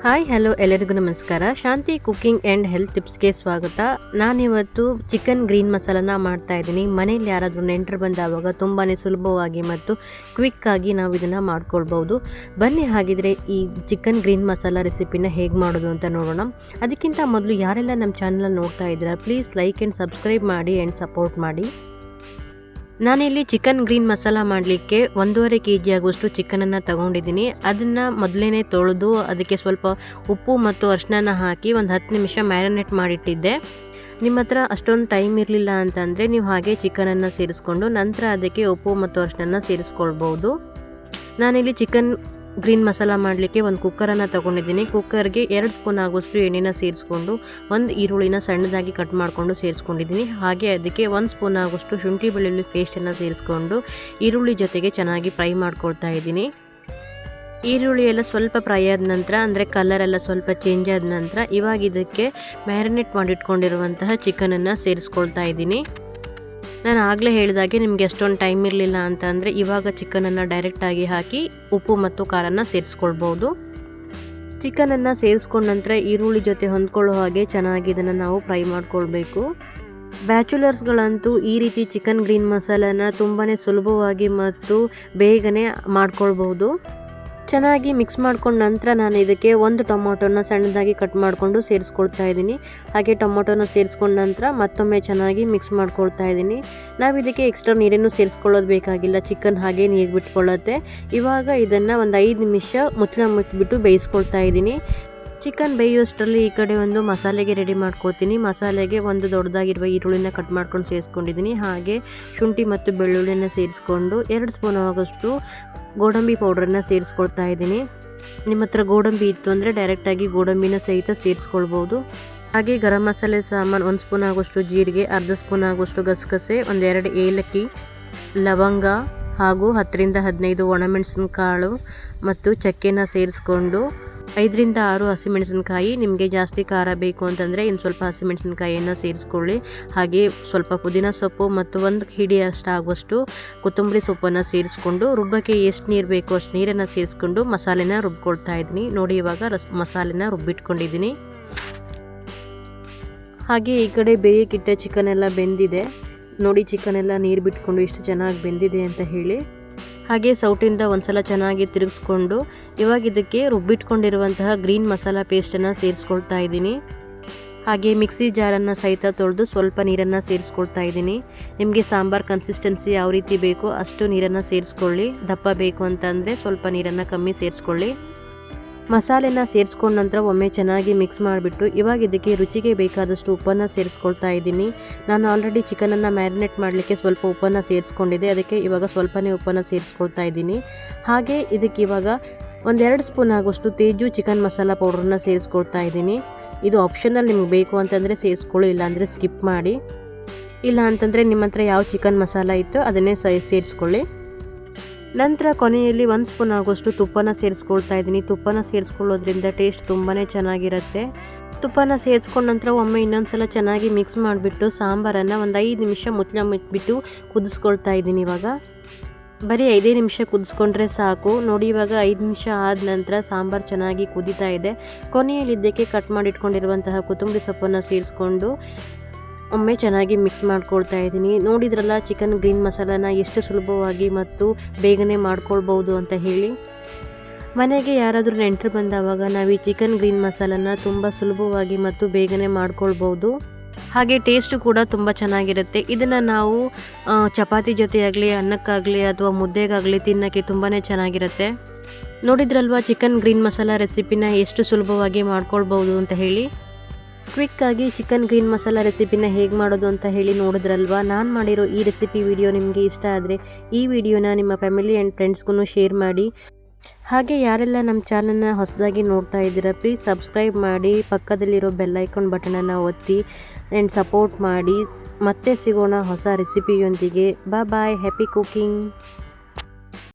Hi hello ಎಲ್ಲರಿಗೂ ನಮಸ್ಕಾರ. ಶಾಂತಿ cooking and health ಟಿಪ್ಸ್ಗೆ ಸ್ವಾಗತ. ನಾನಿವತ್ತು ಚಿಕನ್ ಗ್ರೀನ್ ಮಸಾಲಾನ ಮಾಡ್ತಾ ಇದ್ದೀನಿ. ಮನೇಲಿ ಯಾರಾದರೂ ನೆಂಟರು ಬಂದಾವಾಗ ತುಂಬಾ ಸುಲಭವಾಗಿ ಮತ್ತು ಕ್ವಿಕ್ಕಾಗಿ ನಾವು ಇದನ್ನು ಮಾಡ್ಕೊಳ್ಬೋದು. ಬನ್ನಿ ಹಾಗಿದ್ರೆ ಈ ಚಿಕನ್ ಗ್ರೀನ್ ಮಸಾಲ ರೆಸಿಪಿನ ಹೇಗೆ ಮಾಡೋದು ಅಂತ ನೋಡೋಣ. ಅದಕ್ಕಿಂತ ಮೊದಲು ಯಾರೆಲ್ಲ ನಮ್ಮ ಚಾನಲ್ ನೋಡ್ತಾ ಇದ್ದೀರಾ ಪ್ಲೀಸ್ ಲೈಕ್ ಆ್ಯಂಡ್ ಸಬ್ಸ್ಕ್ರೈಬ್ ಮಾಡಿ ಆ್ಯಂಡ್ ಸಪೋರ್ಟ್ ಮಾಡಿ. ನಾನಿಲ್ಲಿ ಚಿಕನ್ ಗ್ರೀನ್ ಮಸಾಲ ಮಾಡಲಿಕ್ಕೆ 1.5 kg ಆಗುವಷ್ಟು ಚಿಕನನ್ನು ತಗೊಂಡಿದ್ದೀನಿ. ಅದನ್ನು ಮೊದಲೇ ತೊಳೆದು ಅದಕ್ಕೆ ಸ್ವಲ್ಪ ಉಪ್ಪು ಮತ್ತು ಅರಿಶಿನ ಹಾಕಿ ಒಂದು 10 ನಿಮಿಷ ಮ್ಯಾರಿನೇಟ್ ಮಾಡಿಟ್ಟಿದ್ದೆ. ನಿಮ್ಮ ಹತ್ರ ಅಷ್ಟೊಂದು ಟೈಮ್ ಇರಲಿಲ್ಲ ಅಂತಂದರೆ ನೀವು ಹಾಗೆ ಚಿಕನನ್ನು ಸೇರಿಸ್ಕೊಂಡು ನಂತರ ಅದಕ್ಕೆ ಉಪ್ಪು ಮತ್ತು ಅರಿಶಿನ ಸೇರಿಸ್ಕೊಳ್ಬೋದು. ನಾನಿಲ್ಲಿ ಚಿಕನ್ ಗ್ರೀನ್ ಮಸಾಲ ಮಾಡಲಿಕ್ಕೆ ಒಂದು ಕುಕ್ಕರನ್ನು ತೊಗೊಂಡಿದ್ದೀನಿ. ಕುಕ್ಕರ್ಗೆ 2 ಸ್ಪೂನ್ ಆಗುವಷ್ಟು ಎಣ್ಣೆನ ಸೇರಿಸ್ಕೊಂಡು ಒಂದು ಈರುಳ್ಳಿನ ಸಣ್ಣದಾಗಿ ಕಟ್ ಮಾಡಿಕೊಂಡು ಸೇರಿಸ್ಕೊಂಡಿದ್ದೀನಿ. ಹಾಗೆ ಅದಕ್ಕೆ 1 ಸ್ಪೂನ್ ಆಗುವಷ್ಟು ಶುಂಠಿ ಬೆಳ್ಳುಳ್ಳಿ ಪೇಸ್ಟನ್ನು ಸೇರಿಸ್ಕೊಂಡು ಈರುಳ್ಳಿ ಜೊತೆಗೆ ಚೆನ್ನಾಗಿ ಫ್ರೈ ಮಾಡ್ಕೊಳ್ತಾ ಇದ್ದೀನಿ. ಈರುಳ್ಳಿ ಎಲ್ಲ ಸ್ವಲ್ಪ ಫ್ರೈ ಆದ ನಂತರ ಅಂದರೆ ಕಲರೆಲ್ಲ ಸ್ವಲ್ಪ ಚೇಂಜ್ ಆದ ನಂತರ ಇವಾಗ ಇದಕ್ಕೆ ಮ್ಯಾರಿನೇಟ್ ಮಾಡಿಟ್ಕೊಂಡಿರುವಂತಹ ಚಿಕನನ್ನು ಸೇರಿಸ್ಕೊಳ್ತಾ ಇದ್ದೀನಿ. ನಾನು ಆಗಲೇ ಹೇಳಿದಾಗೆ ನಿಮಗೆ ಅಷ್ಟೊಂದು ಟೈಮ್ ಇರಲಿಲ್ಲ ಅಂತ ಅಂದರೆ ಇವಾಗ ಚಿಕನನ್ನು ಡೈರೆಕ್ಟಾಗಿ ಹಾಕಿ ಉಪ್ಪು ಮತ್ತು ಖಾರನ ಸೇರಿಸ್ಕೊಳ್ಬೋದು. ಚಿಕನನ್ನು ಸೇರಿಸ್ಕೊಂಡ ನಂತರ ಈರುಳ್ಳಿ ಜೊತೆ ಹೊಂದ್ಕೊಳ್ಳೋ ಹಾಗೆ ಚೆನ್ನಾಗಿ ಇದನ್ನು ನಾವು ಫ್ರೈ ಮಾಡ್ಕೊಳ್ಬೇಕು. ಬ್ಯಾಚುಲರ್ಸ್ಗಳಂತೂ ಈ ರೀತಿ ಚಿಕನ್ ಗ್ರೀನ್ ಮಸಾಲಾನ ತುಂಬಾ ಸುಲಭವಾಗಿ ಮತ್ತು ಬೇಗನೆ ಮಾಡ್ಕೊಳ್ಬೋದು. ಚೆನ್ನಾಗಿ ಮಿಕ್ಸ್ ಮಾಡ್ಕೊಂಡ ನಂತರ ನಾನು ಇದಕ್ಕೆ 1 ಟೊಮೊಟೊನ ಸಣ್ಣದಾಗಿ ಕಟ್ ಮಾಡಿಕೊಂಡು ಸೇರಿಸ್ಕೊಳ್ತಾ ಇದ್ದೀನಿ. ಹಾಗೆ ಟೊಮೊಟೊನ ಸೇರಿಸ್ಕೊಂಡ ನಂತರ ಮತ್ತೊಮ್ಮೆ ಚೆನ್ನಾಗಿ ಮಿಕ್ಸ್ ಮಾಡ್ಕೊಳ್ತಾ ಇದ್ದೀನಿ. ನಾವು ಇದಕ್ಕೆ ಎಕ್ಸ್ಟ್ರಾ ನೀರೇನು ಸೇರಿಸ್ಕೊಳ್ಳೋದು ಬೇಕಾಗಿಲ್ಲ, ಚಿಕನ್ ಹಾಗೆ ನೀರು ಬಿಟ್ಕೊಳ್ಳುತ್ತೆ. ಇವಾಗ ಇದನ್ನು ಒಂದು 5 ನಿಮಿಷ ಮುಚ್ಚಿಬಿಟ್ಟು ಬೇಯಿಸ್ಕೊಳ್ತಾ ಇದ್ದೀನಿ. ಚಿಕನ್ ಬೇಯುವಷ್ಟರಲ್ಲಿ ಈ ಕಡೆ ಒಂದು ಮಸಾಲೆಗೆ ರೆಡಿ ಮಾಡ್ಕೊಳ್ತೀನಿ. ಮಸಾಲೆಗೆ ಒಂದು ದೊಡ್ಡದಾಗಿರುವ ಈರುಳ್ಳಿನ ಕಟ್ ಮಾಡ್ಕೊಂಡು ಸೇರಿಸ್ಕೊಂಡಿದ್ದೀನಿ. ಹಾಗೆ ಶುಂಠಿ ಮತ್ತು ಬೆಳ್ಳುಳ್ಳಿನ ಸೇರಿಸ್ಕೊಂಡು 2 ಸ್ಪೂನ್ ಆಗೋಷ್ಟು ಗೋಡಂಬಿ ಪೌಡ್ರನ್ನ ಸೇರಿಸ್ಕೊಳ್ತಾ ಇದ್ದೀನಿ. ನಿಮ್ಮ ಹತ್ರ ಗೋಡಂಬಿ ಇತ್ತು ಅಂದರೆ ಡೈರೆಕ್ಟಾಗಿ ಗೋಡಂಬಿನ ಸಹಿತ ಸೇರಿಸ್ಕೊಳ್ಬೋದು. ಹಾಗೆ ಗರಂ ಮಸಾಲೆ ಸಾಮಾನು 1 ಸ್ಪೂನ್ ಆಗೋಷ್ಟು ಜೀರಿಗೆ, ಅರ್ಧ ಸ್ಪೂನ್ ಆಗೋಷ್ಟು ಗಸಗಸೆ, 1-2 ಏಲಕ್ಕಿ, ಲವಂಗ ಹಾಗೂ 10ರಿಂದ 15 ಒಣಮೆಣಸಿನಕಾಳು ಮತ್ತು ಚಕ್ಕೆನ ಸೇರಿಸ್ಕೊಂಡು 5-6 ಹಸಿಮೆಣಸಿನಕಾಯಿ, ನಿಮಗೆ ಜಾಸ್ತಿ ಖಾರ ಬೇಕು ಅಂತಂದರೆ ಇನ್ನು ಸ್ವಲ್ಪ ಹಸಿಮೆಣಸಿನಕಾಯಿಯನ್ನು ಸೇರಿಸ್ಕೊಳ್ಳಿ. ಹಾಗೆ ಸ್ವಲ್ಪ ಪುದೀನ ಸೊಪ್ಪು ಮತ್ತು 1 ಹಿಡಿಯಷ್ಟು ಆಗುವಷ್ಟು ಕೊತ್ತಂಬರಿ ಸೊಪ್ಪನ್ನು ಸೇರಿಸ್ಕೊಂಡು ರುಬ್ಬಕ್ಕೆ ಎಷ್ಟು ನೀರು ಬೇಕೋ ಅಷ್ಟು ನೀರನ್ನು ಸೇರಿಸ್ಕೊಂಡು ಮಸಾಲೆನ ರುಬ್ಕೊಳ್ತಾ ಇದ್ದೀನಿ. ನೋಡಿ ಇವಾಗ ಮಸಾಲೆನ ರುಬ್ಬಿಟ್ಕೊಂಡಿದ್ದೀನಿ. ಹಾಗೆ ಈ ಕಡೆ ಬೇಯಕ್ಕಿಟ್ಟ ಚಿಕನ್ ಎಲ್ಲ ಬೆಂದಿದೆ. ನೋಡಿ ಚಿಕನ್ ಎಲ್ಲ ನೀರು ಬಿಟ್ಕೊಂಡು ಎಷ್ಟು ಚೆನ್ನಾಗಿ ಬೆಂದಿದೆ ಅಂತ ಹೇಳಿ. ಹಾಗೆ ಸೌಟಿಂದ ಒಂದ್ಸಲ ಚೆನ್ನಾಗಿ ತಿರುಗಿಸ್ಕೊಂಡು ಇವಾಗ ಇದಕ್ಕೆ ರುಬ್ಬಿಟ್ಕೊಂಡಿರುವಂತಹ ಗ್ರೀನ್ ಮಸಾಲ ಪೇಸ್ಟನ್ನು ಸೇರಿಸ್ಕೊಳ್ತಾ ಇದ್ದೀನಿ. ಹಾಗೆ ಮಿಕ್ಸಿ ಜಾರನ್ನು ಸಹಿತ ತೊಳೆದು ಸ್ವಲ್ಪ ನೀರನ್ನು ಸೇರಿಸ್ಕೊಳ್ತಾ ಇದ್ದೀನಿ. ನಿಮಗೆ ಸಾಂಬಾರ್ ಕನ್ಸಿಸ್ಟೆನ್ಸಿ ಯಾವ ರೀತಿ ಬೇಕೋ ಅಷ್ಟು ನೀರನ್ನು ಸೇರಿಸ್ಕೊಳ್ಳಿ. ದಪ್ಪ ಬೇಕು ಅಂತಂದರೆ ಸ್ವಲ್ಪ ನೀರನ್ನು ಕಮ್ಮಿ ಸೇರಿಸ್ಕೊಳ್ಳಿ. ಮಸಾಲೆನ ಸೇರಿಸ್ಕೊಂಡ ನಂತರ ಒಮ್ಮೆ ಚೆನ್ನಾಗಿ ಮಿಕ್ಸ್ ಮಾಡಿಬಿಟ್ಟು ಇವಾಗ ಇದಕ್ಕೆ ರುಚಿಗೆ ಬೇಕಾದಷ್ಟು ಉಪ್ಪನ್ನು ಸೇರಿಸ್ಕೊಳ್ತಾ ಇದ್ದೀನಿ. ನಾನು ಆಲ್ರೆಡಿ ಚಿಕನನ್ನು ಮ್ಯಾರಿನೇಟ್ ಮಾಡಲಿಕ್ಕೆ ಸ್ವಲ್ಪ ಉಪ್ಪನ್ನು ಸೇರಿಸ್ಕೊಂಡಿದ್ದೆ, ಅದಕ್ಕೆ ಇವಾಗ ಸ್ವಲ್ಪನೇ ಉಪ್ಪನ್ನು ಸೇರಿಸ್ಕೊಳ್ತಾ ಇದ್ದೀನಿ. ಹಾಗೆ ಇದಕ್ಕೆ ಇವಾಗ 1-2 ಸ್ಪೂನ್ ಆಗುವಷ್ಟು ತೇಜು ಚಿಕನ್ ಮಸಾಲ ಪೌಡ್ರನ್ನ ಸೇರಿಸ್ಕೊಳ್ತಾ ಇದ್ದೀನಿ. ಇದು ಆಪ್ಷನಲ್, ನಿಮ್ಗೆ ಬೇಕು ಅಂತಂದರೆ ಸೇರಿಸ್ಕೊಳ್ಳಿ, ಇಲ್ಲಾಂದರೆ ಸ್ಕಿಪ್ ಮಾಡಿ. ಇಲ್ಲ ಅಂತಂದರೆ ನಿಮ್ಮ ಹತ್ರ ಯಾವ ಚಿಕನ್ ಮಸಾಲ ಇತ್ತು ಅದನ್ನೇ ಸೇರಿಸ್ಕೊಳ್ಳಿ. ನಂತರ ಕೊನೆಯಲ್ಲಿ 1 ಸ್ಪೂನ್ ಆಗುವಷ್ಟು ತುಪ್ಪನ ಸೇರಿಸ್ಕೊಳ್ತಾ ಇದ್ದೀನಿ. ತುಪ್ಪನ ಸೇರಿಸ್ಕೊಳ್ಳೋದ್ರಿಂದ ಟೇಸ್ಟ್ ತುಂಬಾ ಚೆನ್ನಾಗಿರುತ್ತೆ. ತುಪ್ಪನ ಸೇರಿಸ್ಕೊಂಡ ನಂತರ ಒಮ್ಮೆ ಇನ್ನೊಂದು ಸಲ ಚೆನ್ನಾಗಿ ಮಿಕ್ಸ್ ಮಾಡಿಬಿಟ್ಟು ಸಾಂಬಾರನ್ನು ಒಂದು 5 ನಿಮಿಷ ಮುಚ್ಚಿಬಿಟ್ಟು ಕುದಿಸ್ಕೊಳ್ತಾ ಇದ್ದೀನಿ. ಇವಾಗ ಬರೀ 5 ನಿಮಿಷ ಕುದಿಸ್ಕೊಂಡ್ರೆ ಸಾಕು. ನೋಡಿ ಇವಾಗ 5 ನಿಮಿಷ ಆದ ನಂತರ ಸಾಂಬಾರು ಚೆನ್ನಾಗಿ ಕುದೀತಾ ಇದೆ. ಕೊನೆಯಲ್ಲಿ ಇದಕ್ಕೆ ಕಟ್ ಮಾಡಿಟ್ಕೊಂಡಿರುವಂತಹ ಕೊತ್ತಂಬರಿ ಸೊಪ್ಪನ್ನು ಸೇರಿಸ್ಕೊಂಡು ಒಮ್ಮೆ ಚೆನ್ನಾಗಿ ಮಿಕ್ಸ್ ಮಾಡ್ಕೊಳ್ತಾ ಇದ್ದೀನಿ. ನೋಡಿದ್ರಲ್ಲ ಚಿಕನ್ ಗ್ರೀನ್ ಮಸಾಲಾನ ಎಷ್ಟು ಸುಲಭವಾಗಿ ಮತ್ತು ಬೇಗನೆ ಮಾಡ್ಕೊಳ್ಬೋದು ಅಂತ ಹೇಳಿ. ಮನೆಗೆ ಯಾರಾದರೂ ನೆಂಟರು ಬಂದಾವಾಗ ನಾವು ಈ ಚಿಕನ್ ಗ್ರೀನ್ ಮಸಾಲಾನ ತುಂಬ ಸುಲಭವಾಗಿ ಮತ್ತು ಬೇಗನೆ ಮಾಡ್ಕೊಳ್ಬೋದು. ಹಾಗೆ ಟೇಸ್ಟು ಕೂಡ ತುಂಬ ಚೆನ್ನಾಗಿರುತ್ತೆ. ಇದನ್ನು ನಾವು ಚಪಾತಿ ಜೊತೆಯಾಗಲಿ, ಅನ್ನಕ್ಕಾಗಲಿ ಅಥವಾ ಮುದ್ದೆಗಾಗಲಿ ತಿನ್ನೋಕ್ಕೆ ತುಂಬಾ ಚೆನ್ನಾಗಿರುತ್ತೆ. ನೋಡಿದ್ರಲ್ವ ಚಿಕನ್ ಗ್ರೀನ್ ಮಸಾಲ ರೆಸಿಪಿನ ಎಷ್ಟು ಸುಲಭವಾಗಿ ಮಾಡ್ಕೊಳ್ಬೋದು ಅಂತ ಹೇಳಿ. ಕ್ವಿಕ್ಕಾಗಿ ಚಿಕನ್ ಗ್ರೀನ್ ಮಸಾಲ ರೆಸಿಪಿನ ಹೇಗೆ ಮಾಡೋದು ಅಂತ ಹೇಳಿ ನೋಡಿದ್ರಲ್ವ. ನಾನು ಮಾಡಿರೋ ಈ ರೆಸಿಪಿ ವಿಡಿಯೋ ನಿಮಗೆ ಇಷ್ಟ ಆದರೆ ಈ ವಿಡಿಯೋನ ನಿಮ್ಮ ಫ್ಯಾಮಿಲಿ ಆ್ಯಂಡ್ ಫ್ರೆಂಡ್ಸ್ಗೂ ಶೇರ್ ಮಾಡಿ. ಹಾಗೆ ಯಾರೆಲ್ಲ ನಮ್ಮ ಚಾನಲ್ನ ಹೊಸದಾಗಿ ನೋಡ್ತಾ ಇದ್ದೀರಾ ಪ್ಲೀಸ್ ಸಬ್ಸ್ಕ್ರೈಬ್ ಮಾಡಿ, ಪಕ್ಕದಲ್ಲಿರೋ ಬೆಲ್ ಐಕಾನ್ ಬಟನನ್ನು ಒತ್ತಿ ಆ್ಯಂಡ್ ಸಪೋರ್ಟ್ ಮಾಡಿ. ಮತ್ತೆ ಸಿಗೋಣ ಹೊಸ ರೆಸಿಪಿಯೊಂದಿಗೆ. ಬಾಯ್, ಹ್ಯಾಪಿ ಕುಕಿಂಗ್.